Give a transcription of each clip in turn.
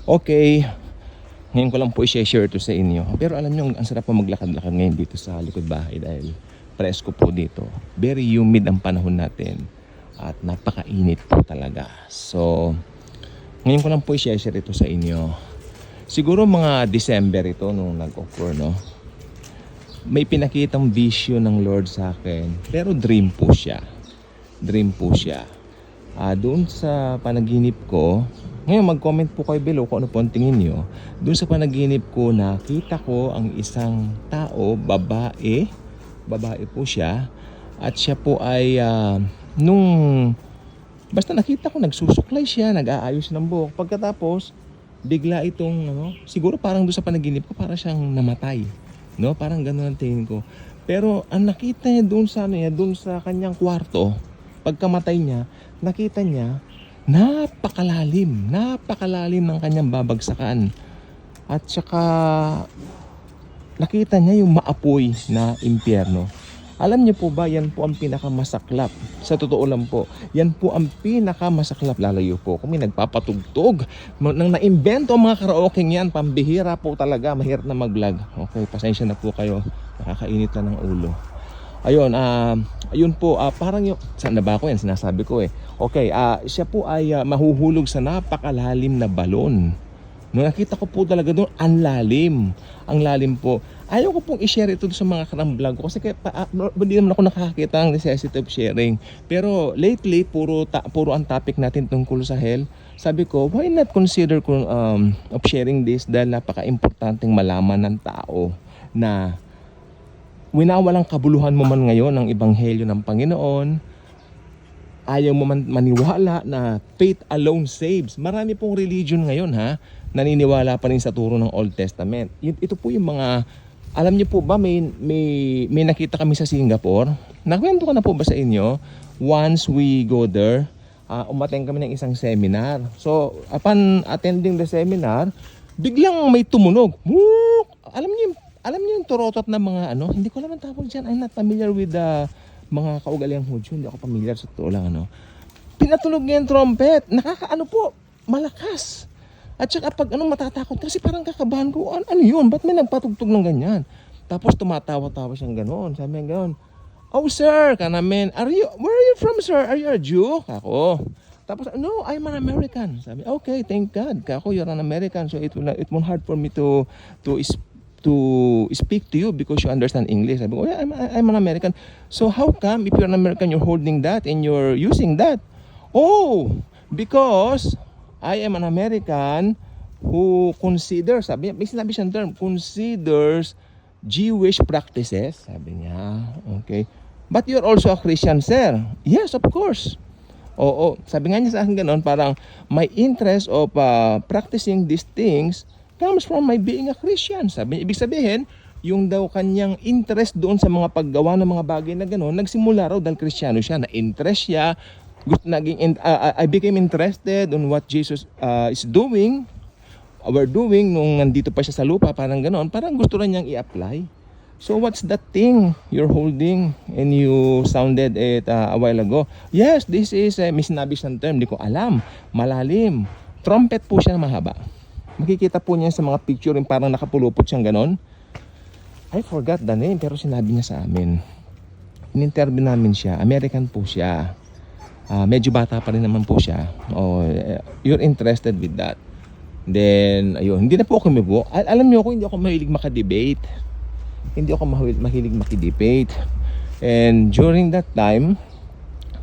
Okay, ngayon ko lang po i-share to sa inyo. Pero alam nyo, ang sarap po maglakad-lakad ngayon dito sa likod bahay dahil presko po dito. Very humid ang panahon natin at napakainit po talaga. So, ngayon ko lang po i-share ito sa inyo. Siguro mga December ito nung nag-occur, no? May pinakitang vision ng Lord sa akin. Pero dream po siya. Dream po siya. Doon sa panaginip ko, ngayon mag-comment po kayo below kung ano po ang tingin nyo. Doon sa panaginip ko, nakita ko ang isang tao, babae po siya. At siya po ay basta nakita ko nagsusuklay siya, nag-aayos ng buhok. Pagkatapos, bigla itong siguro parang doon sa panaginip ko para siyang namatay. No, parang ganoon ang tingin ko. Pero ang nakita niya doon sa doon sa kanyang kwarto, pagkamatay niya, nakita niya napakalalim ng kanyang babagsakan. At saka nakita niya yung maapoy na impyerno. Alam niyo po ba, yan po ang pinakamasaklap. Sa totoo lang po, yan po ang pinakamasaklap. Lalayo po kung may nagpapatugtog. Nang naimbento ang mga karaoke yan, pambihira po talaga, mahirap na mag-vlog. Okay, pasensya na po kayo. Nakakainit lang ng ulo. Ayun po, parang yung, saan na ba ako yan? Sinasabi ko eh. Okay, siya po ay mahuhulog sa napakalalim na balon. No, nakita ko po talaga doon, ang lalim po. Ayaw ko pong i-share ito sa mga vlog ko kasi hindi naman ako nakakita ng necessity of sharing. Pero lately, puro ang topic natin tungkol sa hell. Sabi ko, why not consider of sharing this dahil napaka-importanteng malaman ng tao na winawalang kabuluhan mo man ngayon ng ebanghelyo ng Panginoon, ayaw mo man maniwala na faith alone saves. Marami pong religion ngayon naniniwala pa rin sa turo ng Old Testament. Ito po yung mga, alam niyo po ba, may nakita kami sa Singapore. Nakwento ko na po ba sa inyo? Once we go there, umattend kami ng isang seminar. So, upon attending the seminar, biglang may tumunog. Alam niyo yung turotot na mga hindi ko naman tawag dyan. I'm not familiar with the mga kaugaliang Hudyo. Hindi ako familiar sa totoo lang. Pinatunog niya yung trumpet. Nakakaano po, malakas. At saka pag matatakot kasi parang kakabahan ko, ano yun? Ba't may nagpatugtog ng ganyan? Tapos tumatawa-tawa siyang gano'n. Sabi niya gano'n, oh sir, kanamen, where are you from sir? Are you a Jew? Kako. Tapos, no, I'm an American. Sabi, okay, thank God. Kako, you're an American. So it won't hard for me to speak to you because you understand English. Sabi ko, yeah, I'm an American. So how come if you're an American, you're holding that and you're using that? Oh, because I am an American who considers, may sinabi siyang term, considers Jewish practices. Sabi niya, okay. But you're also a Christian, sir. Yes, of course. Oo, sabi nga niya sa akin gano'n, parang my interest of practicing these things comes from my being a Christian. Sabi, ibig sabihin, yung daw kanyang interest doon sa mga paggawa ng mga bagay na gano'n, nagsimula raw dahil Kristiyano siya, na-interest siya, I became interested on what Jesus is doing, we're doing nung nandito pa siya sa lupa, parang gano'n, parang gusto rin niyang i-apply. So what's that thing you're holding and you sounded it a while ago? Yes, this is may sinabi siyang term, di ko alam, malalim. Trumpet po siya na mahaba. Makikita po niya sa mga picture yung parang nakapulupot siyang ganon. I forgot the name pero sinabi niya sa amin. In-interview namin siya. American po siya. Medyo bata pa rin naman po siya. You're interested with that. Then, ayun. Hindi na po ako mibo. Alam niyo ako, hindi ako mahilig makadebate. Hindi ako mahilig makidebate. And during that time,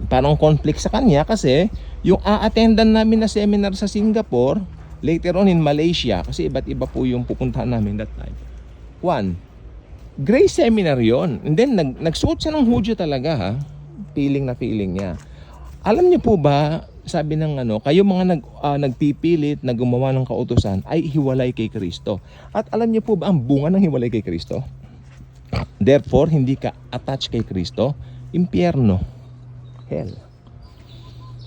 parang conflict sa kanya kasi yung a-attendan namin na seminar sa Singapore, later on in Malaysia, kasi iba't iba po yung pupuntahan namin that time. Grace seminar yon. And then nagsuot siya ng Hudyo talaga Feeling na feeling niya. Alam niyo po ba, sabi ng kayo mga nagpipilit na gumawa ng kautusan ay hiwalay kay Kristo. At alam niyo po ba ang bunga ng hiwalay kay Kristo? Therefore, hindi ka attached kay Kristo, impyerno, hell.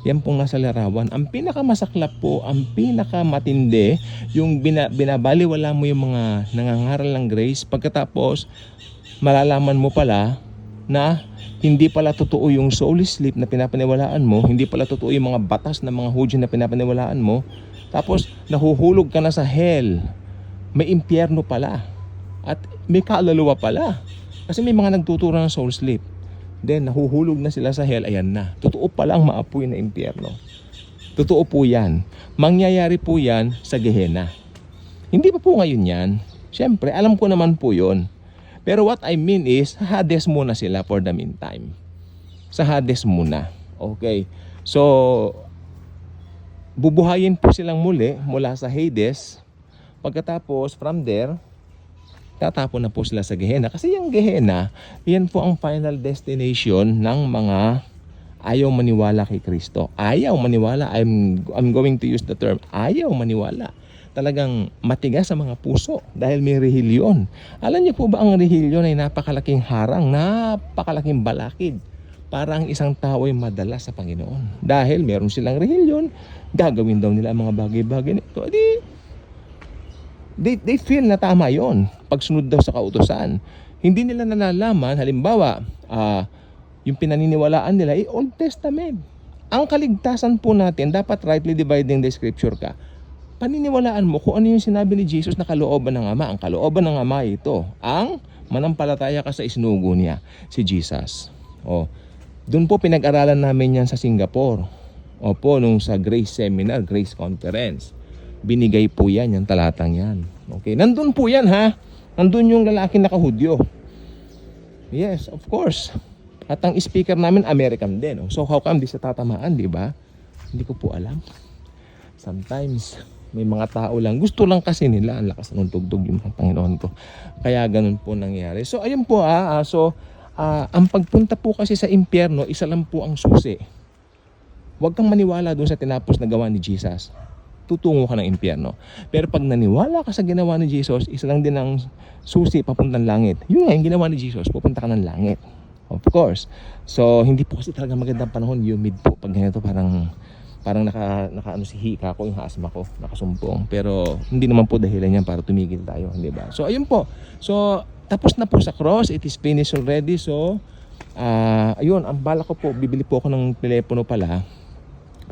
Yan pong nasa larawan. Ang pinakamasaklap po, ang pinakamatindi, yung binabaliwala mo yung mga nangangaral ng grace, pagkatapos malalaman mo pala na hindi pala totoo yung soul sleep na pinapaniwalaan mo, hindi pala totoo yung mga batas na mga Hudyo na pinapaniwalaan mo, Tapos nahuhulog ka na sa hell. May impyerno pala. At may kaluluwa pala. Kasi may mga nagtuturo ng soul sleep. Then nahuhulog na sila sa hell, ayan na. Totoo pala ang maapoy na impyerno. Totoo po yan. Mangyayari po yan sa Gehenna. Hindi pa po ngayon yan. Siyempre, alam ko naman po yun. Pero what I mean is, Hades muna sila for the meantime. Sa Hades muna. Okay. So, bubuhayin po silang muli mula sa Hades. Pagkatapos, from there, tatapon na po sila sa Gehenna. Kasi yung Gehenna, yan po ang final destination ng mga ayaw maniwala kay Kristo. Ayaw maniwala. I'm going to use the term, ayaw maniwala. Talagang matigas sa mga puso dahil may rehilyon. Alam niyo po ba ang rehilyon ay napakalaking harang, napakalaking balakid para ang isang tao ay madala sa Panginoon. Dahil meron silang rehilyon, gagawin daw nila ang mga bagay-bagay nito. They feel na tama yon pagsunod daw sa kautusan. Hindi nila nalalaman, halimbawa, yung pinaniniwalaan nila ay Old Testament. Ang kaligtasan po natin, dapat rightly dividing the scripture ka. Paniniwalaan mo kung ano yung sinabi ni Jesus na kalooban ng Ama. Ang kalooban ng Ama ito, ang manampalataya ka sa isinugo niya, si Jesus. Doon po pinag-aralan namin yan sa Singapore. Opo, nung sa Grace Seminar, Grace Conference. Binigay po yan, yung talatang yan. Okay, nandun po yan ha. Nandun yung lalaki nakahudyo. Yes, of course. At ang speaker namin, American din. So how come di sa tatamaan, di ba? Hindi ko po alam. Sometimes, may mga tao lang. Gusto lang kasi nila. Ang lakas ng tugtog yung Panginoon to. Kaya ganun po nangyari. So ayun po ang pagpunta po kasi sa impyerno, isa lang po ang susi. Huwag kang maniwala doon sa tinapos na gawa ni Jesus. Tutungo ka ng impyerno. Pero pag naniwala ka sa ginawa ni Jesus, isa lang din ang susi papuntang langit. Yun nga yung ginawa ni Jesus, pupunta ka ng langit. Of course. So hindi po kasi talaga magandang panahon, humid po. Pag ganito parang naka si hika ko, yung asma ko, nakasumpong. Pero hindi naman po dahilan yan para tumigil tayo, di ba? So ayun po. So tapos na po sa cross, it is finished already. So ayun, ang bala ko po, bibili po ako ng telepono pala.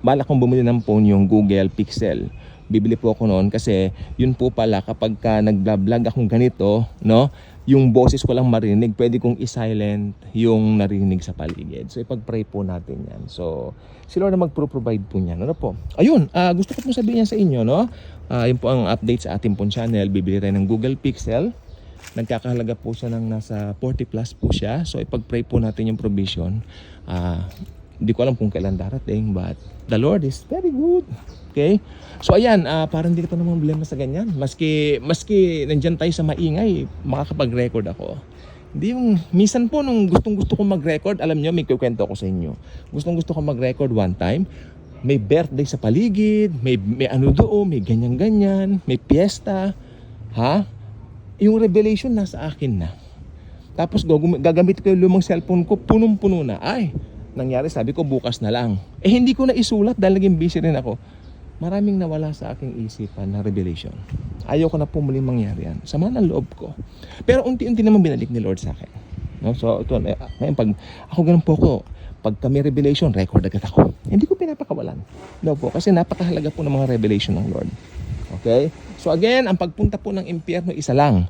Balak kong bumili ng phone, yung Google Pixel. Bibili po ako noon kasi yun po pala kapag ka nag-vlog akong ganito, no, yung boses ko lang marinig, pwede kong i-silent yung narinig sa paligid. So ipag-pray po natin yan. So si Lord na mag-provide po niyan. Ano po? Ayun, gusto ko pong sabihin yan sa inyo, no? Yun po ang update sa ating pong channel. Bibili tayo ng Google Pixel. Nagkakahalaga po siya ng nasa 40 plus po siya. So ipag-pray po natin yung provision. Hindi ko alam kung kailan darating, but the Lord is very good. Okay? So ayan, parang hindi ka pa naman problema sa ganyan. Maski nandyan tayo sa maingay, makakapag-record ako. Hindi yung, minsan po nung gustong-gusto kong mag-record, alam nyo, may kukwento ako sa inyo. Gustong-gusto kong mag-record one time, may birthday sa paligid, may ano doon, may ganyan-ganyan, may piyesta. Yung revelation nasa akin na. Tapos gagamit ko yung lumang cellphone ko, punong-puno na. Ay, nangyari, sabi ko bukas na lang. Hindi ko na isulat dahil naging busy rin ako. Maraming nawala sa aking isipan na revelation. Ayaw ko na po muling mangyari yan. Sama ng loob ko. Pero unti-unti naman binalik ni Lord sa akin. No? So ito, ngayon pag ako ganun po ako, pag kami revelation, record agad ako. Hindi ko pinapakawalan. No po, kasi napakahalaga po ng mga revelation ng Lord. Okay? So again, ang pagpunta po ng impyerno, isa lang.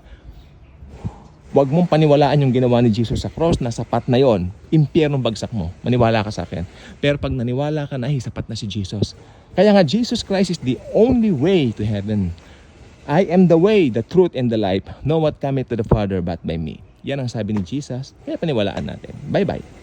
Huwag mong paniwalaan yung ginawa ni Jesus sa cross, na sapat na yon. Impyerno bagsak mo. Maniwala ka sa akin. Pero pag naniwala ka na, sapat na si Jesus. Kaya nga, Jesus Christ is the only way to heaven. I am the way, the truth, and the life. No one cometh to the Father but by me. Yan ang sabi ni Jesus. Kaya paniwalaan natin. Bye-bye.